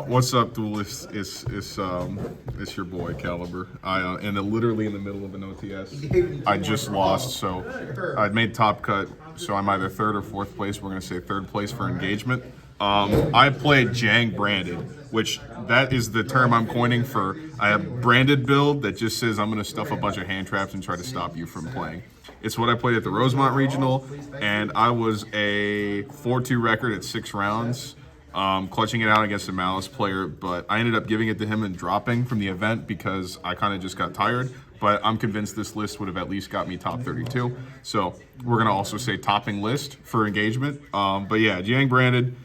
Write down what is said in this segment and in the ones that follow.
What's up, duelists? It's your boy Caliber. And literally in the middle of an OTS, I just lost, so I made top cut. So I'm either third or fourth place. We're gonna say third place for engagement. I played Jang branded, which that is the term I'm coining for. I have branded build that just says I'm gonna stuff a bunch of hand traps and try to stop you from playing. It's what I played at the Rosemont Regional, and I was a 4-2 record at 6 rounds. Clutching it out against a Malice player, but I ended up giving it to him and dropping from the event because I kind of just got tired. But I'm convinced this list would have at least got me top 32. So we're going to also say topping list for engagement. But yeah, Jiang branded.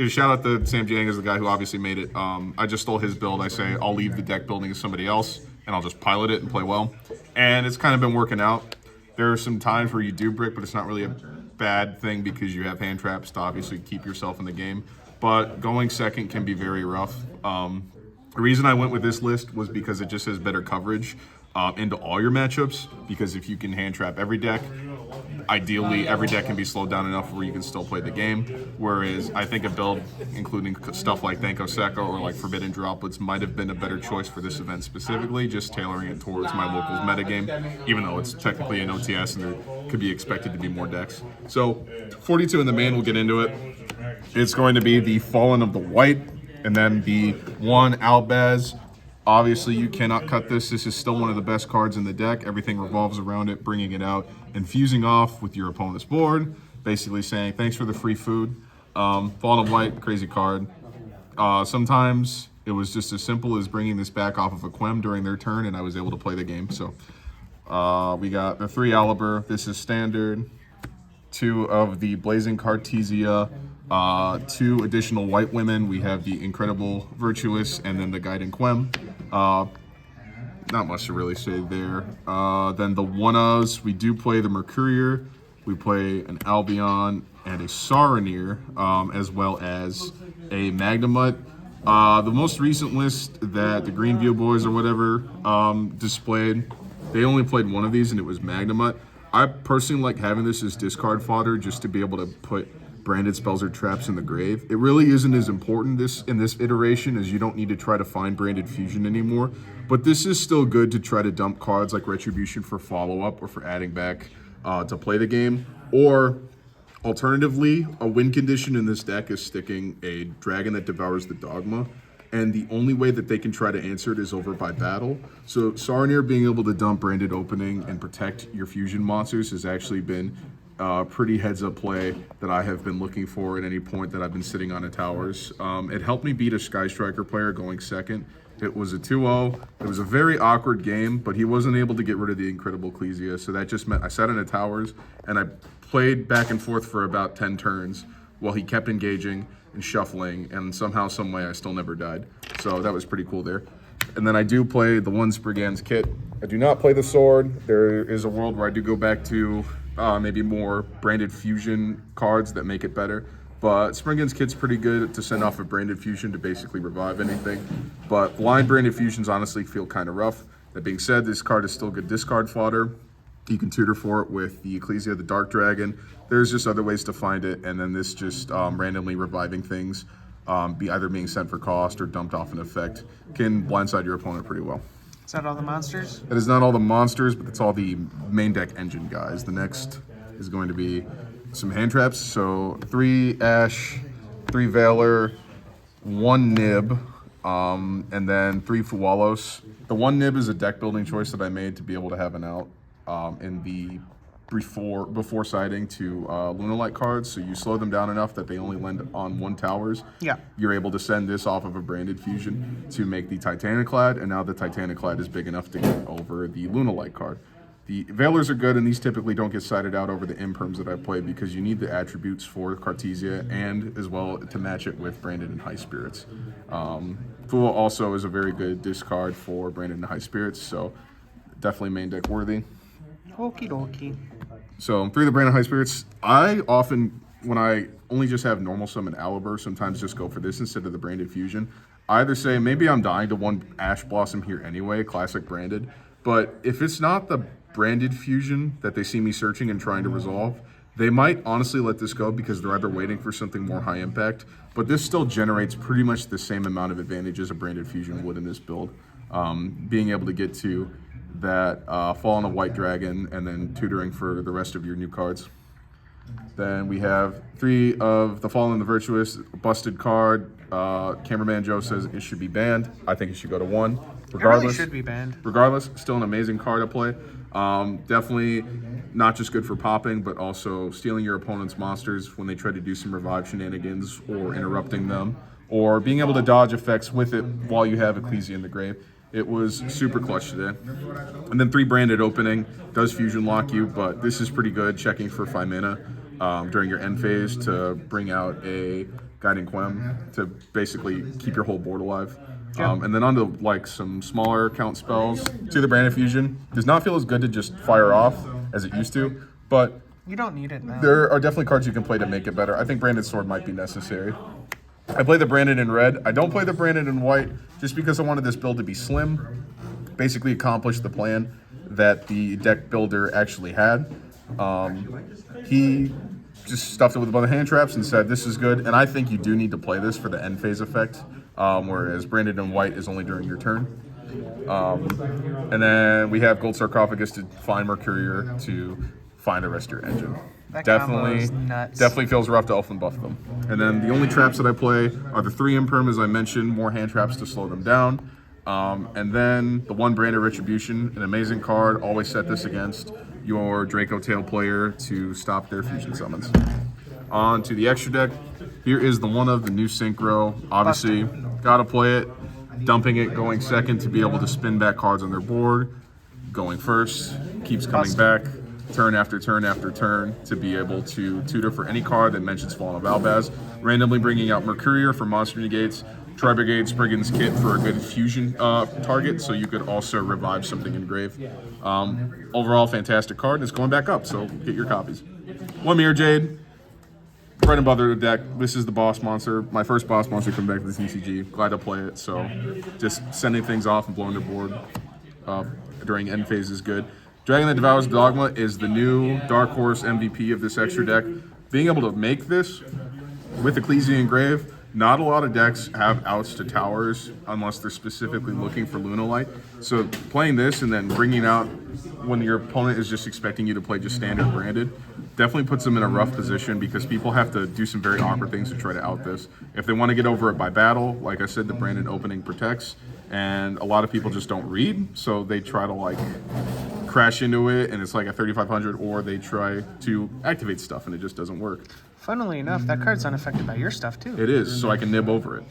Shout out to Sam Jiang as the guy who obviously made it. I just stole his build. I say I'll leave the deck building to somebody else, and I'll just pilot it and play well. And it's kind of been working out. There are some times where you do brick, but it's not really a bad thing because you have hand traps to obviously keep yourself in the game. But going second can be very rough. The reason I went with this list was because it just has better coverage into all your matchups, because if you can hand trap every deck, ideally every deck can be slowed down enough where you can still play the game. Whereas I think a build including stuff like Thanko Seka or like Forbidden Droplets might have been a better choice for this event specifically, just tailoring it towards my locals metagame, even though it's technically an OTS and there could be expected to be more decks. So 42 in the main, we'll get into it. It's going to be the Fallen of the White, and then the one Albaz. Obviously, you cannot cut this. This is still one of the best cards in the deck. Everything revolves around it, bringing it out and fusing off with your opponent's board, basically saying, thanks for the free food. Fallen of White, crazy card. Sometimes it was just as simple as bringing this back off of a Quem during their turn, and I was able to play the game. So we got the 3 Aliber. This is standard. 2 of the Blazing Cartesia. 2 additional white women. We have the Incredible Virtuous and then the Guiding Quem. Not much to really say there. Then the one-ofs, we do play the Mercurier, we play an Albion and a Saronir, as well as a Magnemite. The most recent list that the Greenview boys or whatever displayed, they only played one of these and it was Magnemite. I personally like having this as discard fodder just to be able to put branded spells or traps in the grave. It really isn't as important in this iteration, as you don't need to try to find branded fusion anymore. But this is still good to try to dump cards like Retribution for follow-up or for adding back to play the game. Or alternatively, a win condition in this deck is sticking a Dragon that Devours the Dogma. And the only way that they can try to answer it is over by battle. So Saronir being able to dump branded opening and protect your fusion monsters has actually been pretty heads-up play that I have been looking for at any point that I've been sitting on a towers. It helped me beat a Sky Striker player going second. It was a 2-0. It was a very awkward game, but he wasn't able to get rid of the Incredible Ecclesia, so that just meant I sat on a towers and I played back and forth for about 10 turns while he kept engaging and shuffling, and somehow, some way, I still never died. So that was pretty cool there. And then I do play the one Spriggan's kit. I do not play the sword. There is a world where I do go back to maybe more branded fusion cards that make it better. But Spriggan's kit's pretty good to send off a branded fusion to basically revive anything. But blind branded fusions honestly feel kind of rough. That being said, this card is still good discard fodder. You can tutor for it with the Ecclesia, the Dark Dragon. There's just other ways to find it, and then this just randomly reviving things, either being sent for cost or dumped off an effect, can blindside your opponent pretty well. Is that all the monsters? It is not all the monsters, but it's all the main deck engine guys. The next is going to be some hand traps. So 3 Ash, 3 Valor, 1 Nib, and then 3 Fuwalos. The 1 Nib is a deck building choice that I made to be able to have an out in the before siding to Lunalight cards, so you slow them down enough that they only land on 1 towers. Yeah. You're able to send this off of a branded fusion to make the Titaniclad, and now the Titaniclad is big enough to get over the Lunalight card. The Valors are good, and these typically don't get sided out over the imperms that I play because you need the attributes for Cartesia and as well to match it with Branded and High Spirits. Fool also is a very good discard for Branded and High Spirits, so definitely main deck worthy. Okie dokie. So 3 of the Branded High Spirits. I often, when I only just have normal summon Aliber, sometimes just go for this instead of the Branded Fusion. I either say maybe I'm dying to 1 Ash Blossom here anyway, classic Branded, but if it's not the Branded Fusion that they see me searching and trying to resolve, They might honestly let this go because they're either waiting for something more high impact, but this still generates pretty much the same amount of advantage as a branded fusion would in this build. Being able to get to that Fall on a White Dragon and then tutoring for the rest of your new cards. Then we have 3 of the Fallen and the Virtuous, busted card. Cameraman Joe says it should be banned. I think it should go to 1. Regardless, It really should be banned. Regardless, still an amazing card to play. Definitely not just good for popping, but also stealing your opponent's monsters when they try to do some revive shenanigans or interrupting them, or being able to dodge effects with it while you have Ecclesia in the grave. It was super clutch today. And then 3 branded opening does fusion lock you, but this is pretty good, checking for 5 mana during your end phase to bring out a Guiding Quem to basically keep your whole board alive. And then onto like some smaller count spells. To the branded fusion does not feel as good to just fire off as it used to, but You don't need it now. there are definitely cards you can play to make it better. I think Branded Sword might be necessary. I play the Branded in red. I don't play the Branded in white just because I wanted this build to be slim. Basically accomplish the plan that the deck builder actually had. He just stuffed it with a bunch of hand traps and said, this is good. And I think you do need to play this for the end phase effect, whereas Branded in white is only during your turn. And then we have Gold Sarcophagus to find Mercurier to find the rest of your engine. That combo is nuts. Definitely feels rough to elf and buff them. And then the only traps that I play are the 3 Imperm, as I mentioned, more hand traps to slow them down. And then the 1 Branded Retribution, an amazing card. Always set this against your Draco Tail player to stop their fusion summons. On to the extra deck. Here is the one of the new Synchro. Obviously, gotta play it. Dumping it, going second to be able to spin back cards on their board. Going first, keeps coming back. Turn after turn after turn to be able to tutor for any card that mentions Fallen of Albaz. Randomly bringing out Mercurier for monster negates. Tri-Brigade Spriggan's Kit for a good fusion target, so you could also revive something in grave. Overall, fantastic card, and it's going back up, so get your copies. 1 Mirror Jade, bread and butter deck. This is the boss monster. My first boss monster coming back to the TCG. Glad to play it, so just sending things off and blowing the board during end phase is good. Dragon that Devours Dogma is the new Dark Horse MVP of this extra deck. Being able to make this with Ecclesia and Grave, not a lot of decks have outs to towers unless they're specifically looking for Lunalight. So playing this and then bringing out when your opponent is just expecting you to play just standard branded definitely puts them in a rough position because people have to do some very awkward things to try to out this. If they want to get over it by battle, like I said, the branded opening protects, and a lot of people just don't read, so they try to like crash into it and it's like a 3500, or they try to activate stuff and it just doesn't work. Funnily enough, that card's unaffected by your stuff too. It is, so I can nib over it.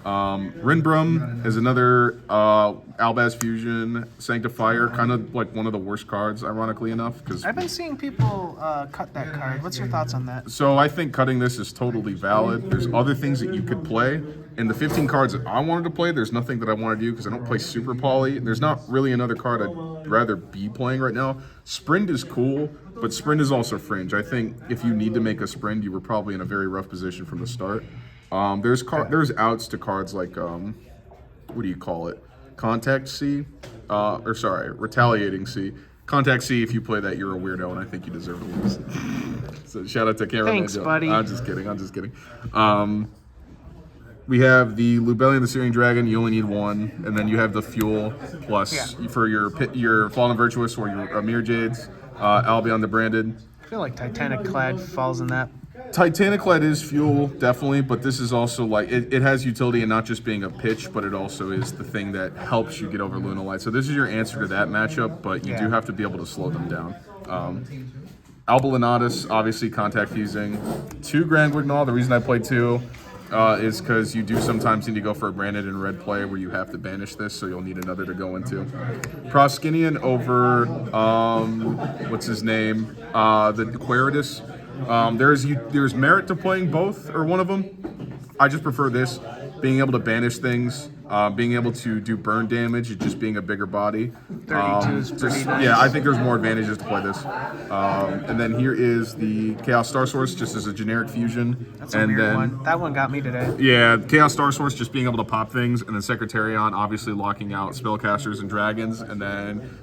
Rinbrum is another Albaz Fusion Sanctifier, kind of like one of the worst cards, ironically enough. Because I've been seeing people cut that card. What's your thoughts on that? So I think cutting this is totally valid. There's other things that you could play. In the 15 cards that I wanted to play, there's nothing that I want to do because I don't play Super Poly. There's not really another card I'd rather be playing right now. Sprint is cool, but Sprint is also fringe. I think if you need to make a Sprint, you were probably in a very rough position from the start. There's outs to cards like, what do you call it? Contact C? Retaliating C. Contact C, if you play that, you're a weirdo, and I think you deserve to lose. So shout out to Cameraman Thanks, Joe. buddy. I'm just kidding. We have the Lubellion, the Searing Dragon. You only need 1, and then you have the Fuel plus for your Fallen Virtuous or your Mirror Jades. Albion the Branded. I feel like Titanic Clad falls in that. Titanic Light is fuel, definitely, but this is also like, it has utility in not just being a pitch, but it also is the thing that helps you get over Lunalight. So this is your answer to that matchup, but you do have to be able to slow them down. Albalinatus, obviously contact fusing. 2 Grand Guignol, the reason I played 2 is because you do sometimes need to go for a branded and red play where you have to banish this, so you'll need another to go into. Proskinian over, what's his name? The Aquaritus. There's merit to playing both or one of them. I just prefer this, being able to banish things, being able to do burn damage, and just being a bigger body. 32 is pretty nice. Yeah, I think there's more advantages to play this. And then here is the Chaos Star Source, just as a generic fusion. That's a weird one. That one got me today. Yeah, Chaos Star Source, just being able to pop things, and then Secretarion, obviously locking out spellcasters and dragons, and then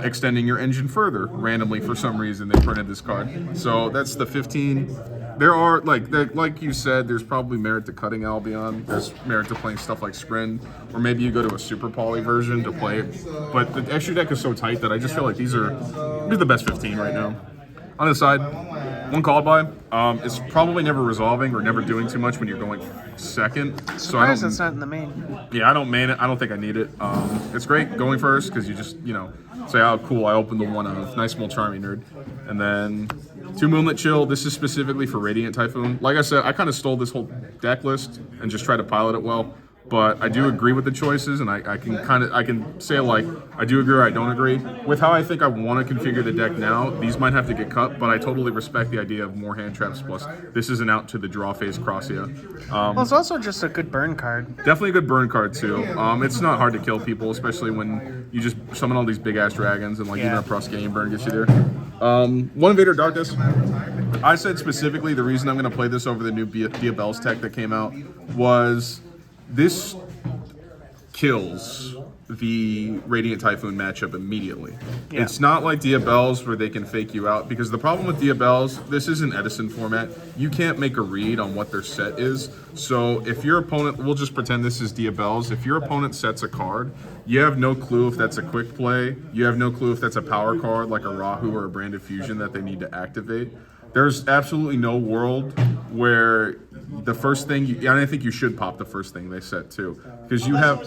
extending your engine further. Randomly, for some reason, they printed this card. So that's the 15. There are, like you said, there's probably merit to cutting Albion. There's merit to playing stuff like Sprint, or maybe you go to a Super Poly version to play it. But the extra deck is so tight that I just feel like these are the best 15 right now. On the side, one called by. It's probably never resolving or never doing too much when you're going second. So Surprised it's not in the main. Yeah, I don't main it. I don't think I need it. It's great going first because you just, say, oh, cool, I opened the one of nice small charming nerd. And then 2 Moonlit Chill. This is specifically for Radiant Typhoon. Like I said, I kind of stole this whole deck list and just tried to pilot it well. But I do agree with the choices, and I can say, like, I do agree or I don't agree. With how I think I want to configure the deck now, these might have to get cut, but I totally respect the idea of more hand traps, plus this is an out to the draw phase Crossia. Well, it's also just a good burn card. Definitely a good burn card, too. It's not hard to kill people, especially when you just summon all these big-ass dragons, and, like, even a Proscanian burn gets you there. One Invader Darkness. I said specifically the reason I'm going to play this over the new Diabell's tech that came out was... This kills the Radiant Typhoon matchup immediately. Yeah. It's not like Diabell's where they can fake you out, because the problem with Diabell's, this is an Edison format. You can't make a read on what their set is. So if your opponent, we'll just pretend this is Diabell's, if your opponent sets a card, you have no clue if that's a quick play. You have no clue if that's a power card like a Rahu or a Branded Fusion that they need to activate. There's absolutely no world where the first thing, and I think you should pop the first thing they set too, because you have.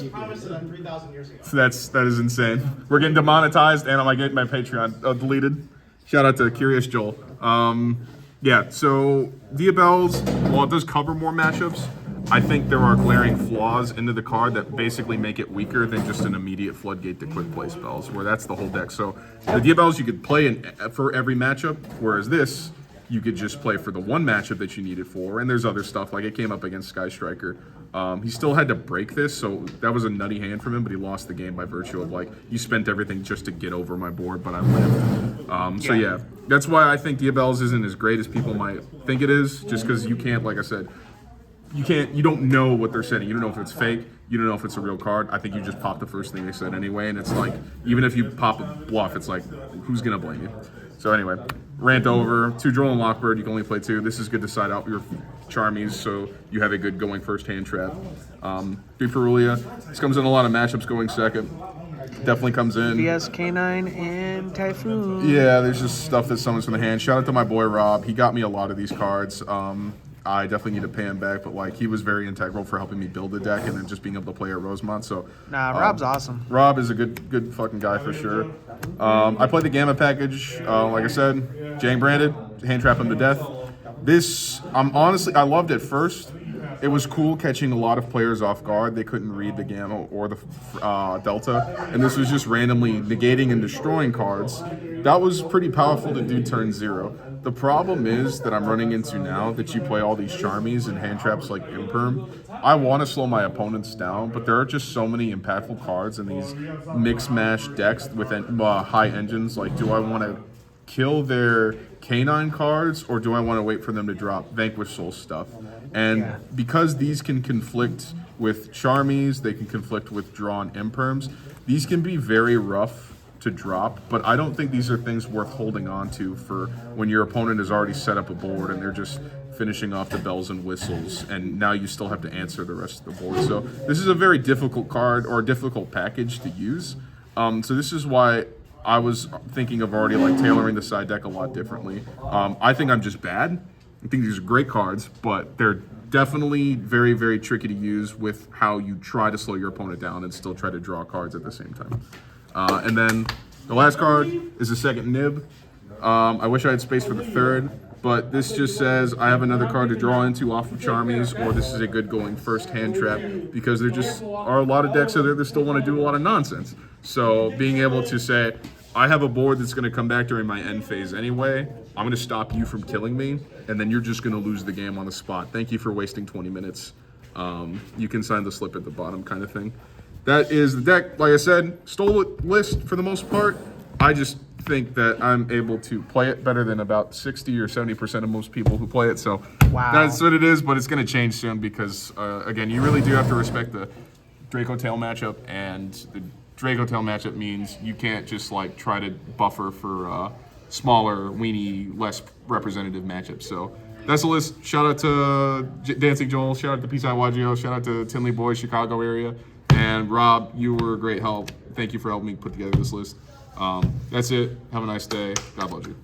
That is insane. We're getting demonetized, and I'm getting my Patreon deleted. Shout out to Curious Joel. Yeah, so Diabell's, while it does cover more matchups, I think there are glaring flaws into the card that basically make it weaker than just an immediate floodgate to quick play spells, where that's the whole deck. So the Diabell's you could play for every matchup, whereas this, you could just play for the one matchup that you need it for. And there's other stuff, like it came up against Sky Striker. He still had to break this, so that was a nutty hand from him, but he lost the game by virtue of, like, you spent everything just to get over my board, but I lived. So yeah, that's why I think Diabell's isn't as great as people might think it is, just because you can't, like I said, you don't know what they're setting. You don't know if it's fake. You don't know if it's a real card. I think you just pop the first thing they said anyway, and it's like, even if you pop a bluff, it's like, who's going to blame you? So anyway, rant over. 2 Droll and Lockbird, you can only play 2. This is good to side out your Charmies, so you have a good going first hand trap. 3 Perulia. This comes in a lot of matchups going second. Definitely comes in. VS K9 and Typhoon. Yeah, there's just stuff that summons from the hand. Shout out to my boy Rob. He got me a lot of these cards. I definitely need to pay him back, but like he was very integral for helping me build the deck and then just being able to play a Rosemont. So Rob's awesome. Rob is a good fucking guy for sure. I played the Gamma package, like I said, Jang branded, hand trap him to death. This, I loved it first. It was cool catching a lot of players off guard. They couldn't read the Gamma or the Delta, and this was just randomly negating and destroying cards. That was pretty powerful to do turn 0. The problem is that I'm running into now that you play all these Charmies and hand traps like Imperm. I want to slow my opponents down, but there are just so many impactful cards in these mix-mash decks with high engines. Like, do I want to kill their K9 cards, or do I want to wait for them to drop Vanquish Soul stuff? And because these can conflict with Charmies, they can conflict with drawn Imperms, these can be very rough to drop, but I don't think these are things worth holding on to for when your opponent has already set up a board and they're just finishing off the bells and whistles, and now you still have to answer the rest of the board. So this is a very difficult card, or a difficult package to use. So this is why I was thinking of already like tailoring the side deck a lot differently. I think I'm just bad. I think these are great cards, but they're definitely very, very tricky to use with how you try to slow your opponent down and still try to draw cards at the same time. And then the last card is the second nib. I wish I had space for the third, but this just says I have another card to draw into off of Charmies, or this is a good going first hand trap, because there just are a lot of decks out there that still want to do a lot of nonsense. So being able to say, I have a board that's going to come back during my end phase anyway, I'm going to stop you from killing me, and then you're just going to lose the game on the spot. Thank you for wasting 20 minutes. You can sign the slip at the bottom kind of thing. That is the deck. Like I said, stole it list for the most part. I just think that I'm able to play it better than about 60 or 70% of most people who play it. So that's what it is, but it's going to change soon because, again, you really do have to respect the Draco Tail matchup and the Draco Tail matchup means you can't just like try to buffer for smaller, weenie, less representative matchups. So that's the list. Shout out to Dancing Joel. Shout out to Peace Out YGO. Shout out to Tinley Boys, Chicago area. And Rob, you were a great help. Thank you for helping me put together this list. That's it. Have a nice day. God bless you.